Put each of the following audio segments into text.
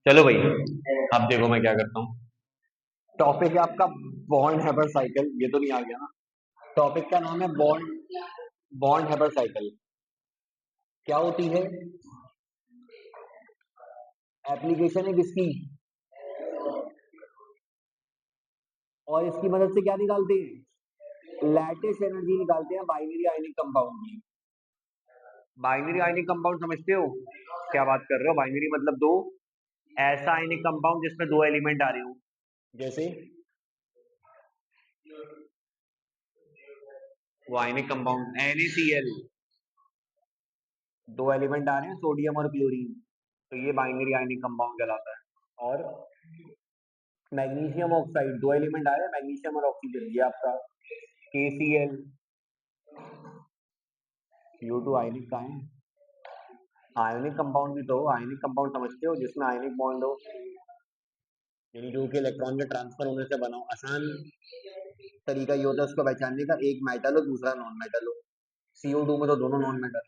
चलो भाई, अब देखो मैं क्या करता हूँ। टॉपिक है आपका बॉन्ड हैबर साइकिल। ये तो नहीं आ गया ना? टॉपिक का नाम है बॉन्ड बॉन्ड हैबर साइकिल। क्या होती है? एप्लीकेशन है किसकी? और इसकी मदद से क्या निकालते हैं? लैटिस एनर्जी निकालते हैं बाइनरी आयनिक कंपाउंड की। बाइनरी आयनिक कंपाउंड समझते हो? क्या बात कर रहे हो? बाइनरी मतलब दो ऐसा आयनिक कंपाउंड जिसमें दो एलिमेंट आ रहे हो। जैसे वो आयनिक कंपाउंड NaCl, दो एलिमेंट आ रहे हैं सोडियम और क्लोरीन, तो ये बाइनरी आयनिक कंपाउंड कहलाता है। और मैग्नीशियम ऑक्साइड, दो एलिमेंट आ रहे हैं मैग्नीशियम और ऑक्सीजन, ये आपका KCl। CO2 आयनिक का है। आयनिक कंपाउंड भी तो आयनिक कंपाउंड समझते हो जिसमें आयनिक बॉन्ड हो, यानी जो कि इलेक्ट्रॉन के ट्रांसफर होने से बना हो। आसान तरीका ये होता है उसको पहचानने का, एक मेटल हो दूसरा नॉन मेटल हो। CO2 में तो दोनों नॉन मेटल।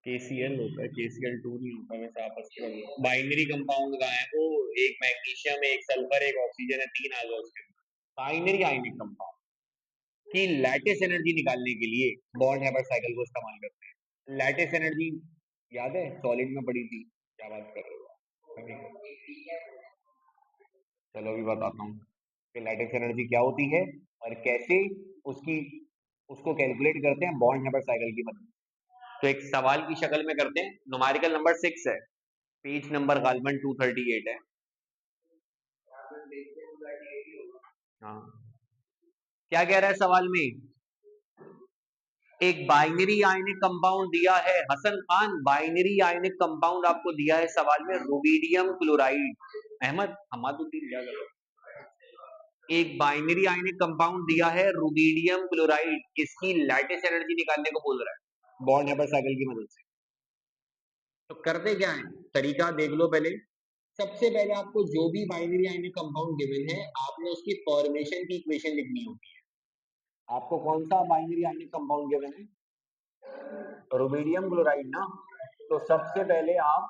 KCl होता है, KCl2 नहीं होता वैसे आपस में। बाइनरी कंपाउंड का है वो, एक मैग्नीशियम है, एक सल्फर, एक ऑक्सीजन है, तीन आ गए उसके। बाइनरी आयनिक कंपाउंड की लैटिस एनर्जी निकालने के लिए बॉन्ड हैबर साइकिल को इस्तेमाल करते हैं। लैटिस एनर्जी याद है, सॉलिड में पड़ी थी। क्या बात कर रहे हो? चलो अभी बताता हूँ कि लैटिस एनर्जी क्या होती है और कैसे उसकी उसको कैलकुलेट करते हैं बॉन्ड हैबर साइकिल की मदद से। तो एक सवाल की शक्ल में करते हैं। न्यूमेरिकल नंबर 6 है, पेज नंबर गालमन 238 है। हाँ, क्या कह रहा है सवाल में? एक बाइनरी आयनिक कंपाउंड दिया है Hasan Khan, binary ionic compound आपको दिया है सवाल में, रुबीडियम क्लोराइड। अहमद हमादुद्दीन क्या कर रहे हो? एक बाइनरी आयनिक कंपाउंड दिया है रुबीडियम क्लोराइड, इसकी लैटिस एनर्जी निकालने को बोल रहा है बॉन्ड हैबर साइकिल की मदद से। तो करते क्या है, तरीका देख लो पहले। सबसे पहले आपको जो भी बाइनरी आयनिक कंपाउंड गिवन है, आपने उसकी फॉर्मेशन की इक्वेशन लिखनी होगी। आपको कौन सा बाइनरी आयनिक कंपाउंड गिवन है? रुबीडियम क्लोराइड ना। तो सबसे पहले आप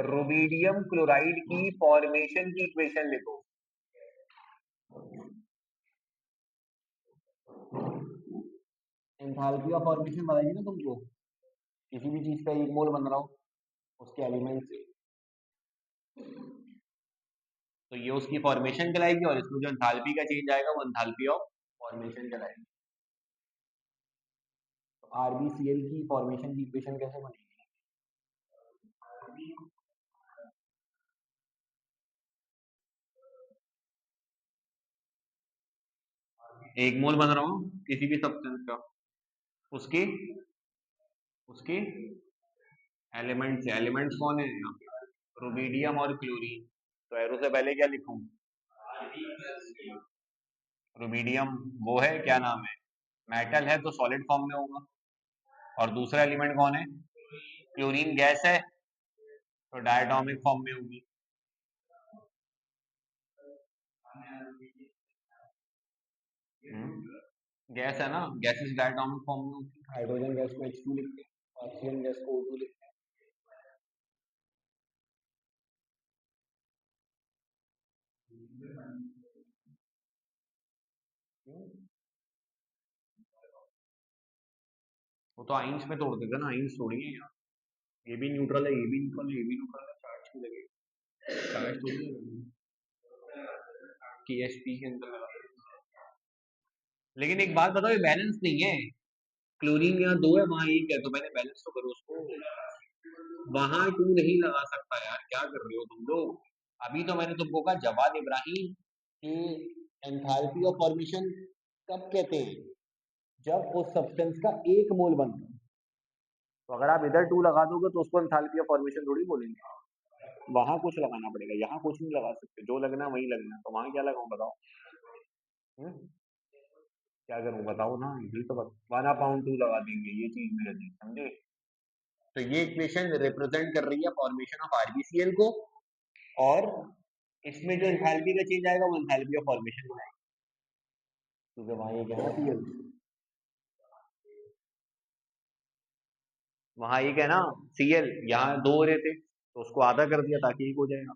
रुबीडियम क्लोराइड की फॉर्मेशन की इक्वेशन लिखो। एंथैल्पी ऑफ फॉर्मेशन बताइए ना तुमको, किसी भी चीज का एक मोल बन रहा हो उसके एलिमेंट से, तो ये उसकी फॉर्मेशन कहलाएगी, और इसमें जो एंथैल्पी का चेंज आएगा वो एंथैल्पी ऑफ फॉर्मेशन कहलाएगी। तो RbCl की फॉर्मेशन की इक्वेशन कैसे बनेगी? एक मोल बन रहा हूँ किसी भी सब्सटेंस का, उसके उसके एलिमेंट से। एलिमेंट्स कौन है यहाँ पे? रुबीडियम और क्लोरीन। तो एरो से पहले क्या लिखूं? रुबीडियम वो है, क्या नाम है, मेटल है तो सॉलिड फॉर्म में होगा। और दूसरा एलिमेंट कौन है? क्लोरीन गैस है तो डायटोमिक फॉर्म में होगी। गैस है ना, गैसेस डायटोमिक फॉर्म में होती है। हाइड्रोजन गैस को H2 लिखते हैं, ऑक्सीजन गैस को O2 लिखते हैं। वो तो आइंस में तोड़ देगा ना, आइंस थोड़ी है यहाँ। ये भी न्यूट्रल है, ये भी न्यूट्रल है, ये भी न्यूट्रल है, चार्ज क्यों लगेगा? चार्ज थोड़ी है KSP के अंदर लगा। लेकिन एक बात बताओ, ये बैलेंस नहीं है। क्लोरीन यहाँ दो है, वहां एक है, तो मैंने बैलेंस तो करो उसको। वहां टू नहीं लगा सकता यार, क्या कर रहे हो तुम लोग? अभी तो मैंने तुमको कहा जवाद इब्राहिम कि एंथैल्पी ऑफ फॉर्मेशन कब कहते हैं? जब उस सब्सटेंस का एक मोल बनता है। तो अगर आप इधर टू लगा दोगे तो उसको एंथैल्पी ऑफ फॉर्मेशन थोड़ी बोलेंगे। वहां कुछ लगाना पड़ेगा, यहाँ कुछ नहीं लगा सकते, जो लगना है वही लगना है। तो वहां क्या लगाऊं बताओ? हम्म? क्या करूं बताओ ना, यही तो बता, 1/2 लगा देंगे, ये चीज मेरे दी समझे? तो ये इक्वेशन रिप्रेजेंट कर रही है फॉर्मेशन ऑफ RbCl को, और इसमें जो एंथैल्पी का चेंज आएगा वो एंथैल्पी ऑफ फॉर्मेशन बनाएगा, क्योंकि वहां ये क्या है Cl। वहां एक है ना Cl, यहाँ दो हो रहे थे तो उसको आधा कर दिया ताकि एक हो जाएगा।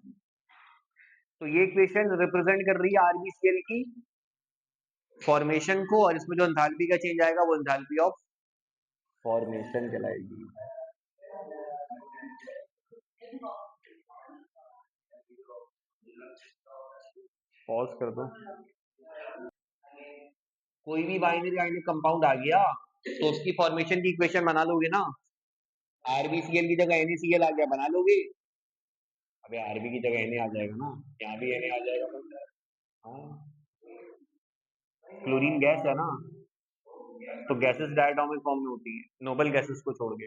तो ये इक्वेशन रिप्रेजेंट कर रही है RbCl की फॉर्मेशन को, और इसमें जो एंथैल्पी का चेंज आएगा वो एंथैल्पी ऑफ फॉर्मेशन कहलाएगी। पॉज कर दो। कोई भी बाइनरी आयनिक कंपाउंड आ गया तो उसकी फॉर्मेशन की इक्वेशन बना लोगे ना। RbCl की जगह NaCl आ गया, बना लोगे। अबे Rb की जगह Na आ जाएगा ना, यहाँ भी Na आ जाएगा। हाँ, क्लोरीन गैस है ना, तो गैसेस डायटोमिक फॉर्म में होती है, नोबल गैसेस को छोड़ के।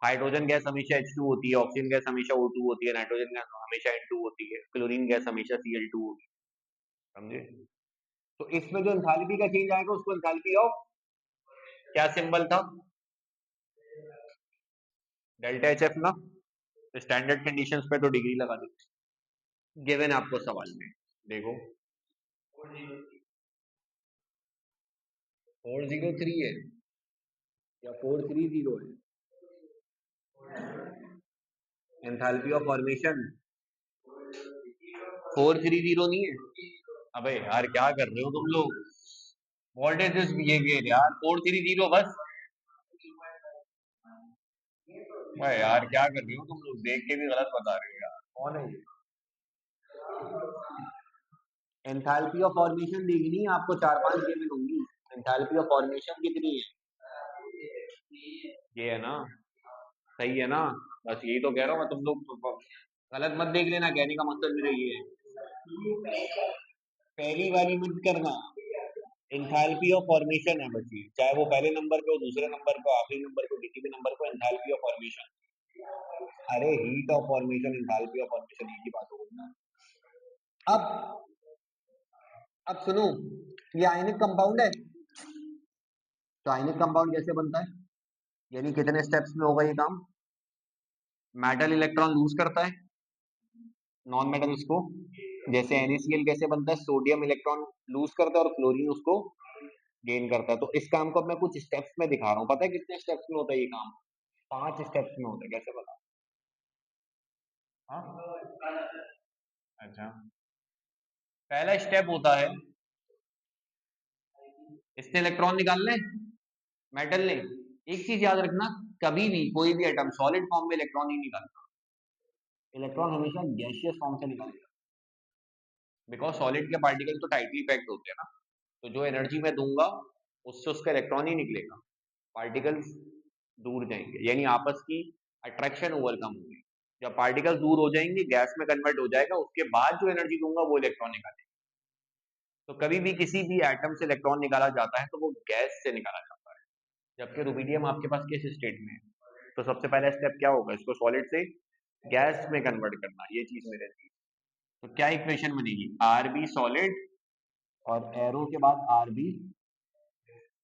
हाइड्रोजन गैस हमेशा H2 होती है, ऑक्सीजन गैस हमेशा O2 होती है, नाइट्रोजन गैस हमेशा N2 होती है, क्लोरीन गैस हमेशा Cl2 होगी। समझे? तो इसमें जो एंथैल्पी का चेंज आएगा उसको एंथैल्पी ऑफ, क्या सिंबल था, डेल्टा HF ना। स्टैंडर्ड कंडीशंस पे तो डिग्री लगा दी। गिवन आपको सवाल में, देखो 403 है या 430 है एंथैल्पी ऑफ फॉर्मेशन। 430 नहीं है। अबे यार क्या कर रहे हो तुम लोग, व्हाट इज दिस बिहेवियर यार, 430 बस। भाई यार क्या कर रहे हो तुम लोग, देख के भी गलत बता रहे हो यार, कौन है ये। एंथैल्पी ऑफ फॉर्मेशन देखनी है आपको, 4-5 गिवन होंगी। एंथैल्पी ऑफ फॉर्मेशन कितनी है, ये है ना, सही है ना। बस यही तो कह रहा हूँ मैं, तुम लोग तो गलत मत देख लेना, कहने का मकसद मेरा ये है। पहली वाली मत करना, एंथैल्पी ऑफ फॉर्मेशन है बस ये, चाहे वो पहले नंबर पे हो, दूसरे नंबर पे, आखिरी नंबर पे, किसी भी नंबर पे, एंथैल्पी ऑफ फॉर्मेशन। अरे heat of formation, enthalpy of formation एक ही बात होगी। अब अब सुनो, ये आयनिक कंपाउंड है, तो आयनिक कंपाउंड कैसे बनता है, यानी कितने स्टेप्स में होगा ये काम। मेटल इलेक्ट्रॉन लूज करता है नॉन मेटल उसको, जैसे NaCl कैसे बनता है, सोडियम इलेक्ट्रॉन लूज करता है और क्लोरीन उसको गेन करता है। तो इस काम को मैं कुछ स्टेप्स में दिखा रहा हूँ, पता है कितने स्टेप्स में होता है ये काम, 5 स्टेप्स में होता है, कैसे बता। हाँ, अच्छा, पहला स्टेप होता है, इसने इलेक्ट्रॉन निकालने, मेटल ने। एक चीज याद रखना, कभी भी कोई भी एटम सॉलिड फॉर्म में इलेक्ट्रॉन नहीं निकालता, इलेक्ट्रॉन हमेशा गैसियस फॉर्म से निकालेगा, बिकॉज सॉलिड के पार्टिकल तो टाइटली पैक्ड होते हैं ना, तो जो एनर्जी मैं दूंगा उससे उसका इलेक्ट्रॉन ही निकलेगा, पार्टिकल्स दूर जाएंगे, यानी आपस की अट्रैक्शन ओवरकम होगी। जब पार्टिकल्स दूर हो जाएंगे, गैस में कन्वर्ट हो जाएगा, उसके बाद जो एनर्जी दूंगा वो इलेक्ट्रॉन निकालेगा। तो कभी भी किसी भी एटम से इलेक्ट्रॉन निकाला जाता है तो वो गैस से निकाला जाता है, जबकि रुबिडियम आपके पास किस स्टेट में है। तो सबसे पहला स्टेप क्या होगा, इसको सॉलिड से गैस में कन्वर्ट करना, ये चीज में रहती है। तो क्या इक्वेशन बनेगी, Rb सॉलिड और एरो के बाद Rb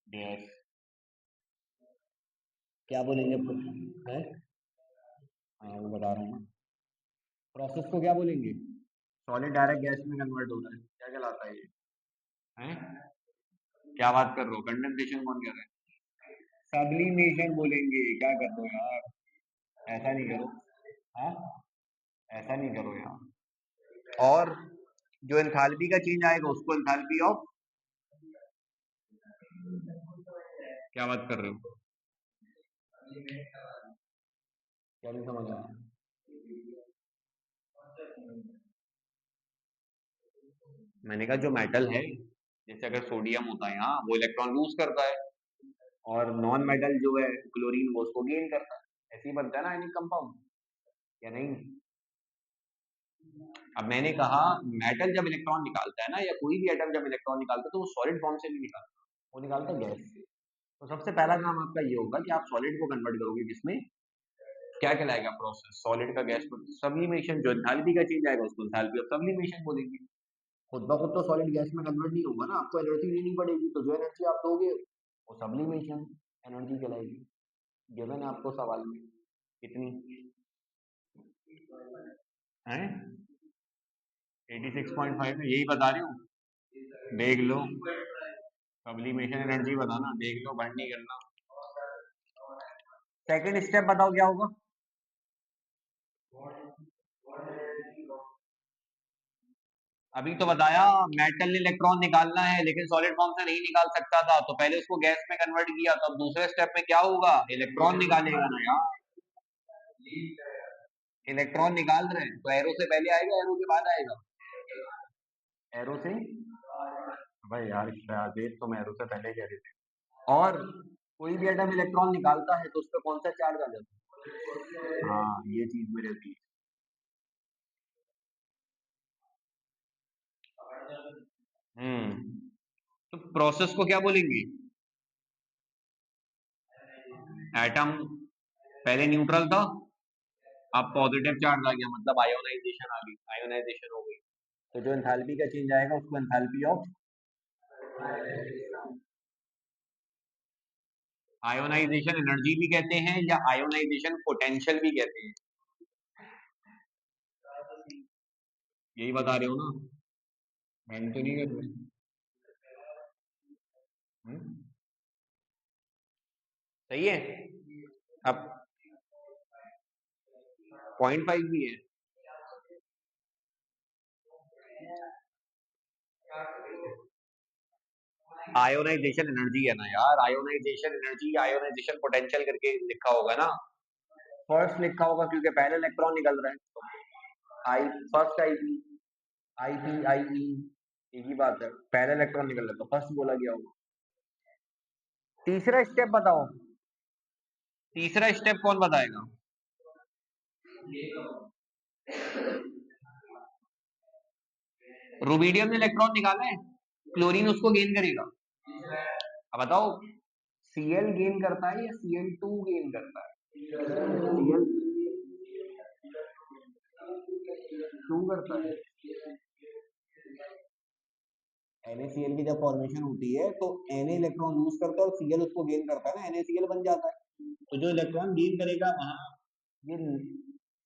गैस। क्या बोलेंगे है, हाँ वो बता रहा हूँ ना, प्रोसेस को क्या बोलेंगे, सॉलिड डायरेक्ट गैस में कन्वर्ट होता है, क्या कहलाता है ये, हैं? क्या बात कर रहे हो, कंडेंसेशन कौन कह रहा है, सब्लिमेशन बोलेंगे, क्या कर रहे हो यार, ऐसा नहीं करो। हाँ, ऐसा नहीं करो यार। और जो एंथैल्पी का चेंज आएगा उसको एंथैल्पी ऑफ, क्या बात कर रहे हो, क्या नहीं समझ आया। मैंने कहा जो मेटल है, जैसे अगर सोडियम होता है यहाँ, वो इलेक्ट्रॉन लूज करता है, और नॉन मेटल जो है क्लोरीन वो उसको गेन करता है, ऐसे ही बनता है ना आयनिक कंपाउंड, या नहीं। अब मैंने कहा मेटल जब इलेक्ट्रॉन निकालता है ना, या कोई भी एटम जब इलेक्ट्रॉन निकालता है तो वो सॉलिड फॉर्म से नहीं निकालता, वो निकालता है गैस से। तो सबसे पहला काम आपका ये होगा कि आप सॉलिड को कन्वर्ट करोगे किसमें, क्या कहलाएगा प्रोसेस, सॉलिड का गैस में सब्लिमेशन, जो एंथैल्पी का चेंज आएगा उसको एंथैल्पी ऑफ सब्लिमेशन बोलेंगे। खुद ब खुद तो सॉलिड गैस में कन्वर्ट नहीं होगा ना, आपको एनर्जी लेनी पड़ेगी, तो जो एनर्जी आप दोगे वो सब्लिमेशन एनर्जी कहलाएगी। गिवन है आपको सवाल में, कितनी है, 86.5 है, यही बता रही हूँ, देख लो, सब्लिमेशन एनर्जी बताना, देख लो, भंड नहीं करना। सेकंड स्टेप बताओ क्या होगा। अभी तो बताया, मेटल ने इलेक्ट्रॉन निकालना है लेकिन सॉलिड फॉर्म से नहीं निकाल सकता था, तो पहले उसको गैस में कन्वर्ट किया, तो अब दूसरे स्टेप में क्या होगा, इलेक्ट्रॉन निकालेगा ना यार। इलेक्ट्रॉन निकाल रहे हैं तो एरो से पहले आएगा, एरो के बाद आएगा। एरो से, भाई यार वेद तो मैं एरो से पहले कह रहे थे। और कोई भी एटम इलेक्ट्रॉन निकालता है तो उस पर कौन सा चार्ज आ जाता है। हाँ, ये चीज में रहती है। तो प्रोसेस को क्या बोलेंगे। एटम पहले न्यूट्रल था, अब पॉजिटिव चार्ज आ गया, मतलब आयोनाइजेशन आ गई, आयोनाइजेशन हो गई। तो जो एंथैल्पी का चेंज आएगा उसको एंथैल्पी ऑफ आयोनाइजेशन एनर्जी भी कहते हैं, या आयोनाइजेशन पोटेंशियल भी कहते हैं। यही बता रहे हो ना, मैंने तो नहीं कर रहे। सही है। अब 0.5 भी है। आयोनाइजेशन एनर्जी है ना यार, आयोनाइजेशन एनर्जी, आयोनाइजेशन पोटेंशियल करके लिखा होगा ना। फर्स्ट लिखा होगा क्योंकि पहले इलेक्ट्रॉन निकल रहे हैं। I first I P, I P I E, एक ही बात है, पहले इलेक्ट्रॉन निकल रहा है तो फर्स्ट बोला गया होगा। तीसरा स्टेप बताओ, तीसरा स्टेप कौन बताएगा। रुबीडियम ने इलेक्ट्रॉन निकाला है, क्लोरीन उसको गेन करेगा। अब बताओ, सीएल गेन करता है या सीएल टू गेन करता है। सीएल टू करता है। NaCl की जब फॉर्मेशन होती है तो Na इलेक्ट्रॉन लूज करता है और Cl उसको गेन करता है ना, NaCl बन जाता है। तो जो इलेक्ट्रॉन गेन करेगा वहां, ये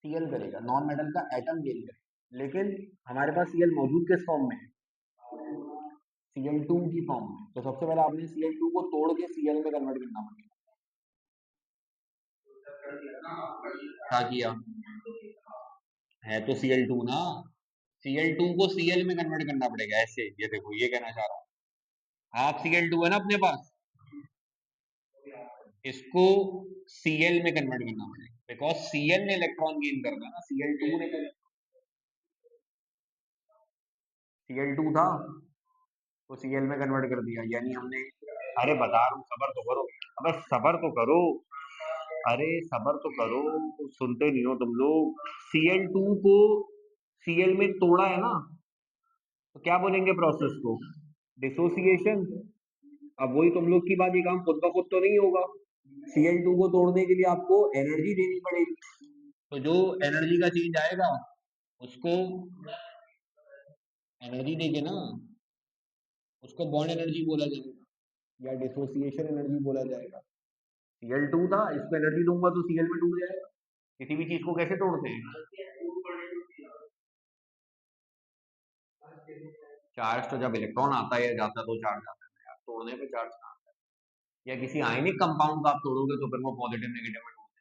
Cl करेगा, नॉन मेटल का एटम गेन करेगा। लेकिन हमारे पास Cl मौजूद किस फॉर्म में है, Cl2 की फॉर्म में। तो सबसे पहले आपने Cl2 को तोड़ के Cl में कन्वर्ट करना पड़ेगा। क्या किया है, तो Cl2 ना, Cl2 को Cl में कन्वर्ट करना पड़ेगा ऐसे, ये देखो ये कहना चाह रहा हूँ। हाफ Cl2 है ना अपने पास, इसको Cl में कन्वर्ट करना पड़ेगा, बिकॉज Cl ने इलेक्ट्रॉन गेन करना है ना, Cl2 ने Cl2 था तो Cl में कन्वर्ट कर दिया, यानी हमने, अरे बता रहा हूँ सबर तो करो, अबे सबर तो करो, अरे सबर तो करो, सुनते नहीं हो तुम लोग। Cl2 को Cl में तोड़ा है ना, तो क्या बोलेंगे प्रोसेस को, डिसोसिएशन। अब वही तुम लोग की बात, ये काम खुद ब खुद तो नहीं होगा, Cl2 को तोड़ने के लिए आपको एनर्जी देनी पड़ेगी। तो जो एनर्जी का चेंज आएगा उसको एनर्जी देके ना, उसको बॉन्ड एनर्जी बोला जाएगा या डिसोसिएशन एनर्जी बोला जाएगा। Cl2 था, इसको एनर्जी दूंगा तो Cl में टूट जाएगा। किसी भी चीज को कैसे तोड़ते हैं, चार्ज तो जब इलेक्ट्रॉन आता है या जाता है तो चार्ज आता है यार, तोड़ने पे चार्ज कहाँ आता है। या किसी आयनिक कंपाउंड को आप तोड़ोगे तो फिर वो पॉजिटिव नेगेटिव में टूट,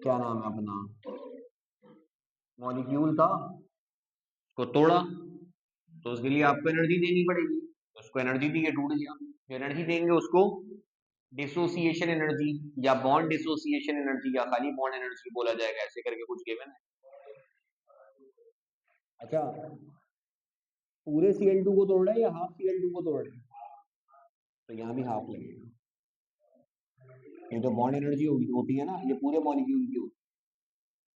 क्या नाम है अपना, मॉलिक्यूल था, उसको तोड़ा तो उसके लिए आपको एनर्जी देनी पड़ेगी, तो उसको एनर्जी दी, टूट गया। जो एनर्जी देंगे उसको डिसोसिएशन एनर्जी या बॉन्ड डिसोसिएशन एनर्जी या खाली बॉन्ड एनर्जी बोला जाएगा, ऐसे करके कुछ गिवन है। अच्छा, पूरे Cl2 को तोड़ रहे हैं या हाफ Cl2 को तोड़ रहे हैं, तो यहाँ भी हाफ लगेगा। ये जो बॉन्ड एनर्जी होती है ना, ये पूरे मॉलिक्यूल की होती है,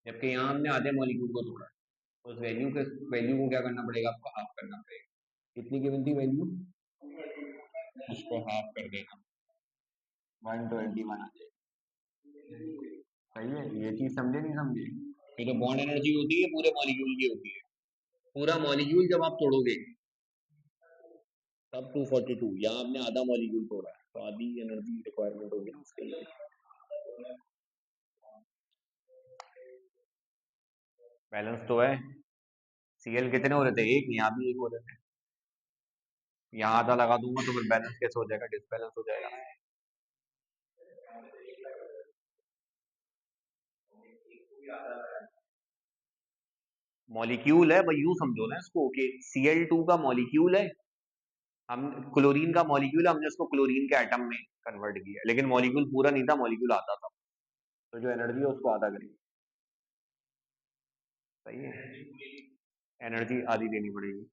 जबकि यहाँ हमने आधे मॉलिक्यूल को तोड़ा है। तो उस वैल्यू को क्या करना पड़ेगा, आपको हाफ करना पड़ेगा। कितनी गिवन थी वैल्यू, उसको हाफ कर देना, 121 आ जाएगा। सही है, ये चीज समझे नहीं समझे। ये जो बॉन्ड एनर्जी होती है पूरे मॉलिक्यूल की होती है, पूरा मॉलिक्यूल जब आप तोड़ोगे तब 242, यहाँ आपने आधा मॉलिक्यूल तोड़ा है तो आधी एनर्जी रिक्वायरमेंट होगी ना उसके लिए। बैलेंस तो है, Cl कितने हो रहे थे, एक, यहाँ भी एक हो रहे थे। यहाँ आधा लगा दूंगा तो फिर बैलेंस कैसे हो जाएगा, डिसबैलेंस हो जाएगा। मॉलिक्यूल है भाई, यूं समझो ना इसको कि Cl2 का मॉलिक्यूल है। हम क्लोरीन का मॉलिक्यूल है, हमने उसको क्लोरीन के एटम में कन्वर्ट किया, लेकिन मॉलिक्यूल पूरा नहीं था, मॉलिक्यूल आधा था। तो जो एनर्जी है उसको आधा करेंगे। सही है, एनर्जी आधी देनी पड़ेगी।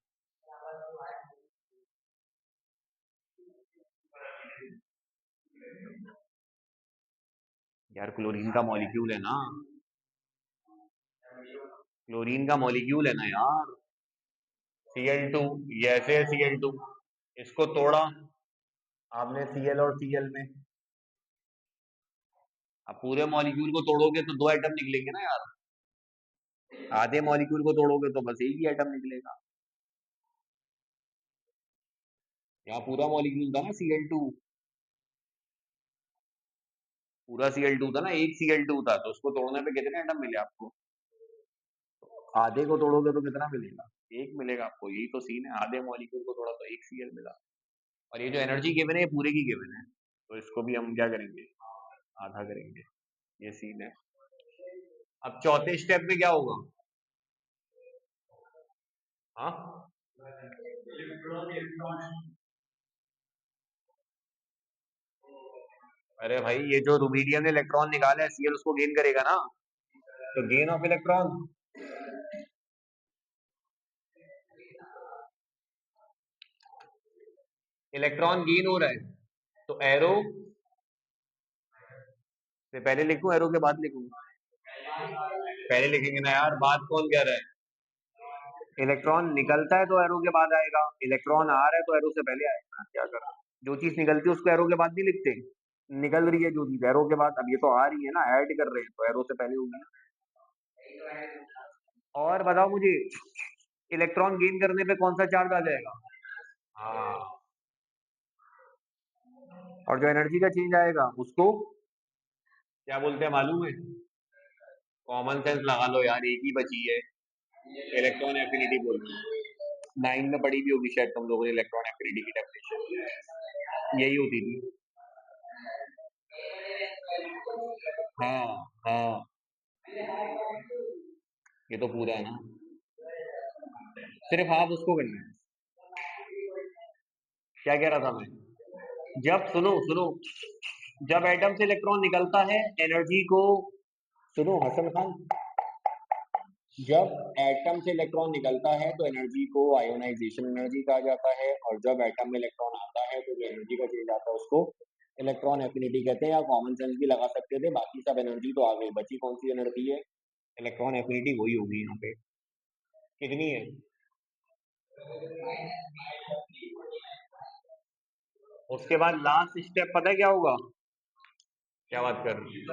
यार क्लोरीन का मॉलिक्यूल है ना, क्लोरीन का मॉलिक्यूल है ना यार। Cl2, ये ऐसे है Cl2, इसको तोड़ा आपने Cl और Cl में। अब पूरे मॉलिक्यूल को तोड़ोगे तो दो एटम निकलेंगे ना यार, आधे मॉलिक्यूल को तोड़ोगे तो बस एक ही एटम निकलेगा। यहाँ पूरा मॉलिक्यूल था ना Cl2, पूरा Cl2 था ना, एक Cl2 था, तो उसको तोड़ने पे कितने एटम मिले आपको? आधे को तोड़ोगे तो कितना मिलेगा? एक मिलेगा आपको। यही तो सीन है, आधे मॉलिक्यूल को तोड़ा तो एक Cl मिला। और ये जो एनर्जी गिवन है ये पूरे की गिवन है, तो इसको भी हम क्या करेंगे, आधा करेंगे। ये सीन है। अब चौथे स्टेप में क्या होगा? हाँ, अरे भाई ये जो रुबीडियम ने इलेक्ट्रॉन निकाला है, Cl उसको गेन करेगा ना, तो gain of electron. Electron gain हो रहा है तो एरो से पहले लिखूं, एरो के बाद लिखूं? पहले लिखेंगे ना यार, बात कौन कह रहा है? इलेक्ट्रॉन निकलता है तो एरो के बाद आएगा, इलेक्ट्रॉन आ रहा है तो एरो से पहले आएगा। क्या करा, जो चीज निकलती है उसको एरो के बाद नहीं लिखते? निकल रही है जो चीज एरो के बाद, अब ये तो आ रही है ना, ऐड कर रहे हैं तो एरो से पहले होगी ना। और बताओ मुझे, इलेक्ट्रॉन गेन करने पे कौन सा चार्ज आ जाएगा? हाँ, और जो एनर्जी का चेंज आएगा उसको क्या बोलते हैं मालूम है? कॉमन सेंस लगा लो यार, एक ही बची है, इलेक्ट्रॉन एफिनिटी बोलते हैं। 9 में पढ़ी भी होगी शायद तुम लोगों ने इलेक्ट्रॉन एफिनिटी की डेफिनेशन, यही होती थी। हाँ हाँ, ये तो पूरा है ना, सिर्फ आप उसको करना है। क्या कह रहा था मैं? जब सुनो सुनो, जब एटम से इलेक्ट्रॉन निकलता है एनर्जी को, सुनो हसन खान, जब एटम से इलेक्ट्रॉन निकलता है तो एनर्जी को आयोनाइजेशन एनर्जी कहा जाता है, और जब एटम में इलेक्ट्रॉन आता है तो जो एनर्जी का चेंज आता है उसको इलेक्ट्रॉन एफिनिटी कहते हैं, या कॉमन सेंस भी लगा सकते थे। बाकी सब एनर्जी तो आ गई, बची कौन सी एनर्जी है? इलेक्ट्रॉन एफिनिटी, वही होगी यहाँ पे। कितनी है? उसके बाद लास्ट स्टेप पता है क्या होगा? क्या बात कर रही है?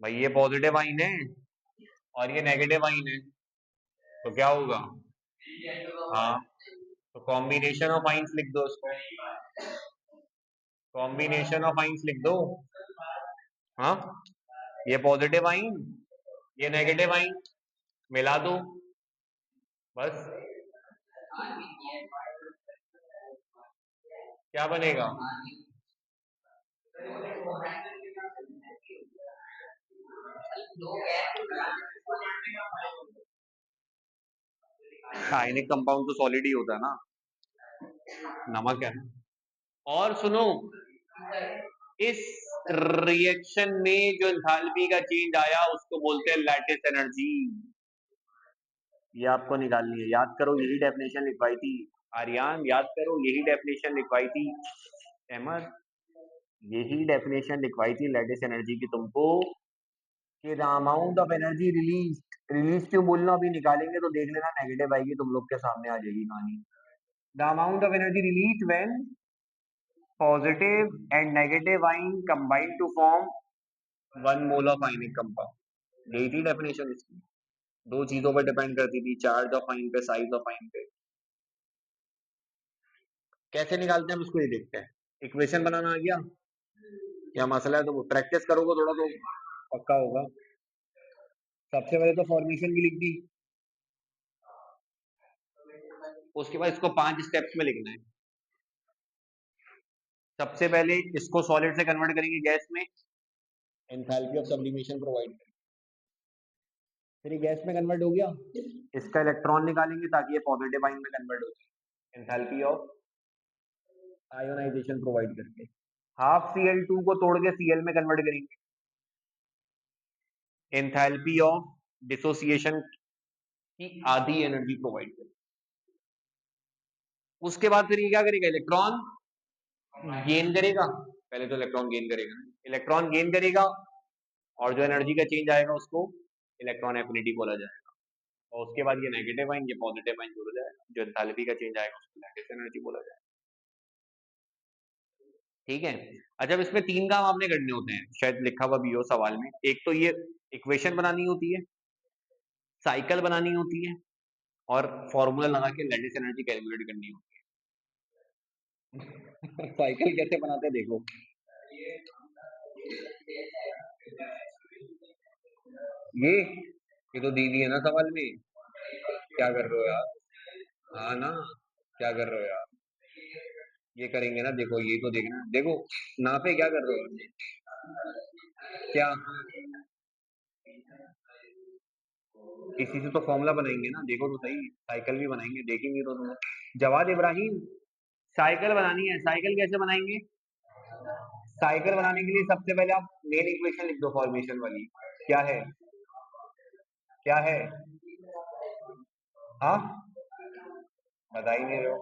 भाई ये पॉजिटिव आइन है और ये नेगेटिव आइन है, तो क्या होगा? हाँ, तो कॉम्बिनेशन ऑफ आइंस लिख दो उसको, कॉम्बिनेशन ऑफ आइंस लिख दो। हाँ, ये पॉजिटिव आइन, ये नेगेटिव आइन, मिला दो बस। क्या बनेगा? आयनिक कंपाउंड तो सॉलिड ही होता है ना, नमक है ना। और सुनो, इस रिएक्शन में जो एंथैल्पी का चेंज आया उसको बोलते हैं लैटिस एनर्जी। ये आपको निकालनी है, याद करो यही डेफिनेशन लिखवाई थी। आर्यन याद करो, यही डेफिनेशन लिखवाई थी। अहमद, यही डेफिनेशन लिखवाई थी लैटिस एनर्जी की तुमको, कि the amount of energy release, release क्यों बोलना, अभी निकालेंगे तो देख लेना, नेगेटिव आएगी तुम लोग के सामने आ जाएगी कहानी। The amount of energy release when positive and negative ion combine to form 1 mole of ionic compound. यही थी डेफिनेशन इसकी, दो चीजों पर डिपेंड करती थी, चार्ज ऑफ आइन पे, साइज ऑफ आइन पे। कैसे निकालते हैं हम उसको, ये देखते हैं। इक्वेशन बनाना आ गया? क्या मसला है, तो प्रैक्टिस करोगे थोड़ा तो पक्का होगा। सबसे पहले तो फॉर्मेशन की लिख दी, उसके बाद इसको 5 स्टेप्स में लिखना है। सबसे पहले इसको सॉलिड से कन्वर्ट करेंगे गैस में, एंथैल्पी ऑफ सब्लिमेशन प्रोवाइड करेंगे। फिर ये गैस में कन्वर्ट हो गया, इसका इलेक्ट्रॉन निकालेंगे ताकि ये पॉजिटिव आयन में कन्वर्ट हो जाए, एंथैल्पी ऑफ आयोनाइजेशन प्रोवाइड करके। हाफ Cl2 को तोड़ के Cl में कन्वर्ट करेंगे, एंथैल्पी ऑफ डिसोसिएशन की आधी एनर्जी प्रोवाइड करेंगे। उसके बाद फिर ये क्या करेगा, इलेक्ट्रॉन गेन करेगा। पहले तो इलेक्ट्रॉन गेन करेगा, इलेक्ट्रॉन गेन करेगा और जो एनर्जी का चेंज आएगा उसको इलेक्ट्रॉन एफिनिटी बोला जाएगा। और उसके बाद ये नेगेटिव आयन, ये पॉजिटिव आयन जुड़ जाएगा, जो एंथैल्पी का चेंज आएगा उसको लैटिस एनर्जी बोला जाएगा। ठीक है। अच्छा, अब इसमें 3 काम आपने करने होते हैं, शायद लिखा हुआ भी हो सवाल में। एक तो ये इक्वेशन बनानी होती है, साइकिल बनानी होती है, और फॉर्मूला लगा के लैटिस एनर्जी कैलकुलेट करनी होती है। साइकिल कैसे बनाते हैं देखो। ये तो दी है ना सवाल में, क्या कर रहे हो यार। हाँ ना, क्या कर रहे हो यार, ये करेंगे ना, देखो ये तो देखना, देखो नापे क्या कर रहे हो, क्या इसी से तो फॉर्मूला बनाएंगे ना, देखो तो सही, साइकिल भी बनाएंगे, देखेंगे तो तुम। जवाद इब्राहिम, साइकिल बनानी है। साइकिल कैसे बनाएंगे, साइकिल बनाने के लिए सबसे पहले आप मेन इक्वेशन लिख दो फॉर्मेशन वाली। क्या है, क्या है, हाँ बता ही नहीं रहे हो।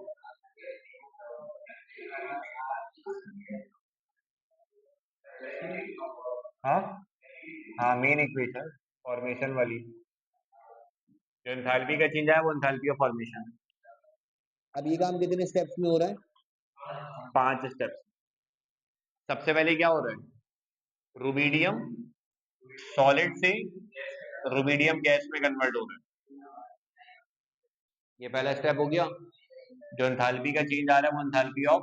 हाँ हाँ, मेन इक्वेशन फॉर्मेशन वाली, जो एंथैल्पी का चेंज है वो एंथैल्पी ऑफ फॉर्मेशन। अब ये काम कितने स्टेप्स में हो रहा है, 5 स्टेप्स। सबसे पहले क्या हो रहा है, रुबिडियम सॉलिड से रुबिडियम गैस में कन्वर्ट हो रहा है, ये पहला स्टेप हो गया। जो एंथैल्पी का चेंज आ रहा है वो एंथैल्पी ऑफ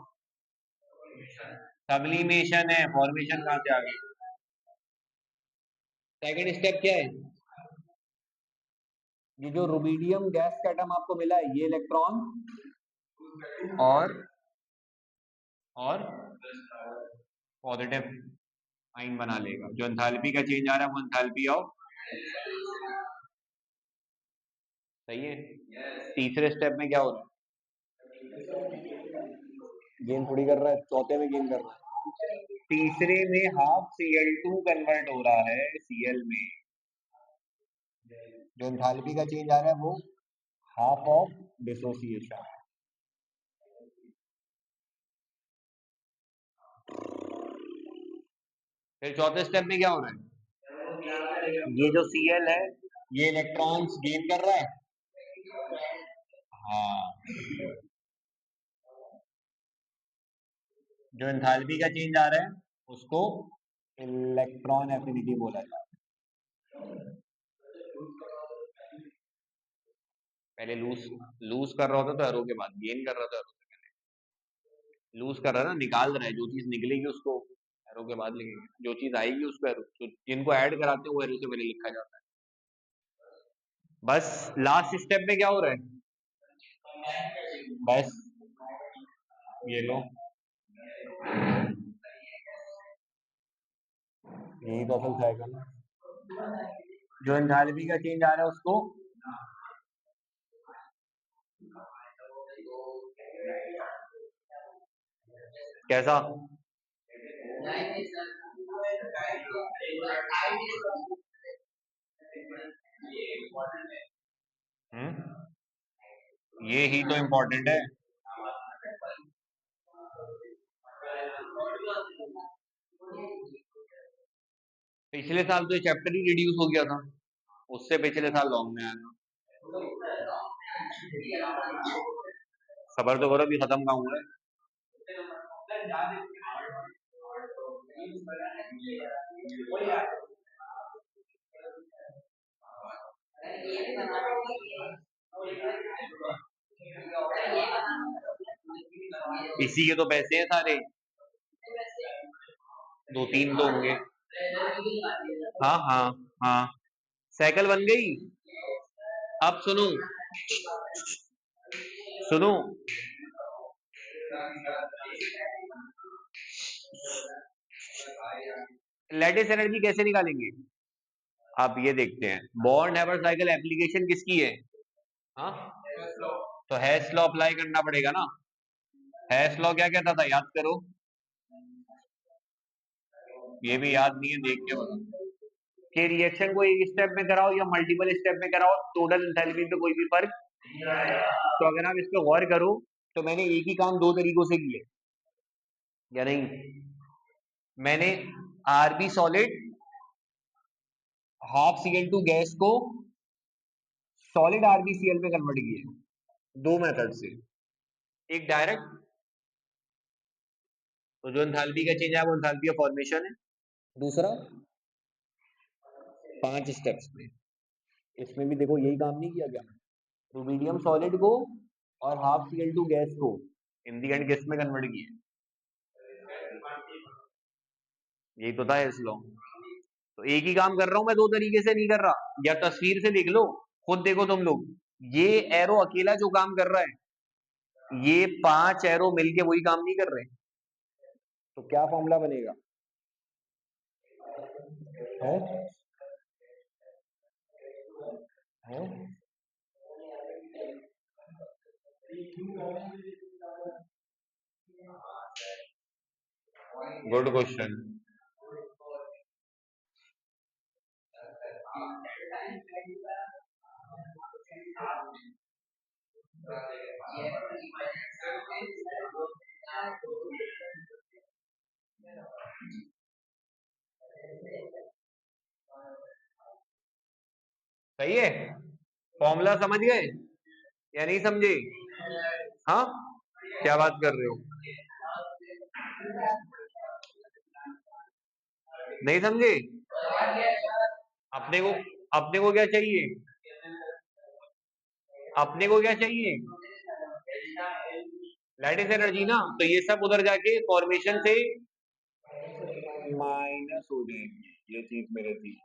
सब्लिमेशन है, फॉर्मेशन कहां से आ गई। सेकंड स्टेप क्या है, ये जो रुबिडियम गैस का एटम आपको मिला है, ये इलेक्ट्रॉन और पॉजिटिव आइन बना लेगा। जो एंथैल्पी का चेंज आ रहा है वो एंथैल्पी ऑफ, सही है। तीसरे स्टेप में क्या हो रहा है, गेन थोड़ी कर रहा है, चौथे में गेन कर रहा है। तीसरे में हाफ Cl2 कन्वर्ट हो रहा है Cl में, जो एंथैल्पी का चेंज आ रहा है वो हाफ ऑफ डिसोसिएशन। फिर चौथे स्टेप में क्या हो रहा है, ये जो Cl है ये इलेक्ट्रॉन्स गेन कर रहा है, हाँ, जो एंथैल्पी का चेंज आ रहा है उसको इलेक्ट्रॉन एफिनिटी बोला जाता है। पहले लूज लूज कर रहा होता तो एरो के बाद गेन कर रहा था, एरो से पहले लूज कर रहा है ना, निकाल रहा है, जो चीज निकलेगी उसको एरो के बाद लिखेंगे, जो चीज आएगी उसको एरो, तो जिनको ऐड कराते हैं वो एरो से पहले लिखा जाता है। बस लास्ट स्टेप में क्या हो रहा है, बस ये लो, यही तो असल साइकिल है। जो एंथैल्पी का चेंज आ रहा है उसको कैसा, ये ही तो इम्पोर्टेंट है। पिछले साल तो ये चैप्टर ही रिड्यूस हो गया था, उससे पिछले साल लॉन्ग में आया था। सबर तो करो, अभी खत्म का हुआ है। इसी के तो पैसे हैं सारे, 2-3 तो होंगे। हाँ हाँ हाँ, साइकिल बन गई। अब सुनो, सुनो, लैटिस एनर्जी कैसे निकालेंगे? आप ये देखते हैं, बॉर्न हैवर साइकिल एप्लीकेशन किसकी है? हाँ, तो हैश लॉ अप्लाई करना पड़ेगा ना। हैश लॉ क्या कहता था, याद करो। ये भी याद नहीं है, देख के बताओ कि रिएक्शन को एक स्टेप में कराओ या मल्टीपल स्टेप में कराओ, टोटल एंथैल्पी पे कोई भी फर्क। तो अगर आप इस पे गौर करो तो मैंने एक ही काम दो तरीकों से किया, या नहीं? मैंने RB solid half Cl2 gas को सॉलिड आरबीसीएल में कन्वर्ट किया, दो मेथड से। एक डायरेक्ट, तो जो एंथैल्पी का चेंज है वो एंथैल्पी ऑफ फॉर्मेशन है। दूसरा 5 स्टेप्स में। इसमें भी देखो यही काम नहीं किया गया, रुबीडियम सॉलिड को और हाफ Cl2 गैस को इन दी एंड किस में कन्वर्ट किया, यही तो था इस लॉ। तो एक ही काम कर रहा हूं मैं, दो तरीके से नहीं कर रहा। या तस्वीर से देख लो, खुद देखो तुम लोग, ये एरो अकेला जो काम कर रहा है, ये 5 एरो मिलके वही काम नहीं कर रहे। तो क्या फॉर्मूला बनेगा? है? है? Good question. सही है, फॉर्मूला समझ गए या नहीं समझे? हाँ, क्या बात कर रहे हो, नहीं समझे? अपने को अपने को क्या चाहिए? अपने को क्या चाहिए? लैटिस एनर्जी ना, तो ये सब उधर जाके फॉर्मेशन से माइनस हो जाएंगे, ये चीज मेरे थी।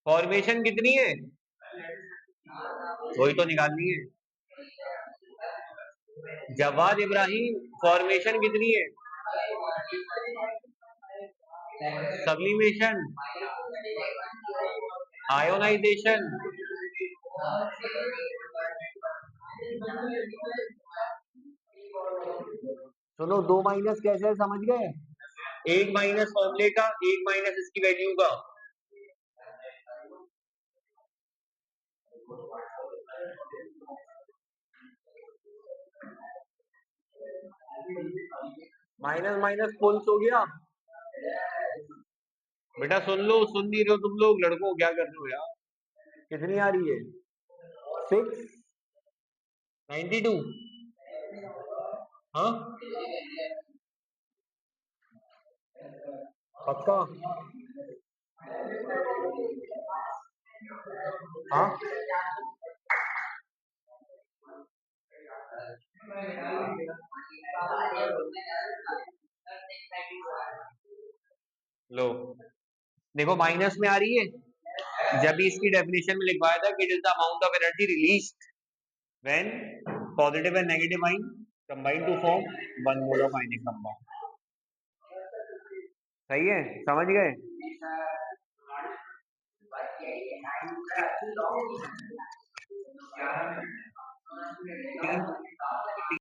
फॉर्मेशन कितनी है, वही तो निकालनी है। जवाद इब्राहिम, फॉर्मेशन कितनी है? Sublimation, ionization. सुनो, दो माइनस कैसे है समझ गए? एक माइनस फॉर्मूले का, एक माइनस इसकी वैल्यू का। माइनस माइनस फुल्स हो गया। बेटा सुन लो, सुन नहीं रहे हो तुम लोग, लड़कों क्या कर रहे हो यार? कितनी आ रही है? 692। हाँ, पक्का? हाँ, लो देखो, माइनस में आ रही है। जब भी इसकी डेफिनेशन में लिखवाया था कि it is the amount of energy release when positive and negative ion combine to form one mole of ionic compound. सही है, समझ गए?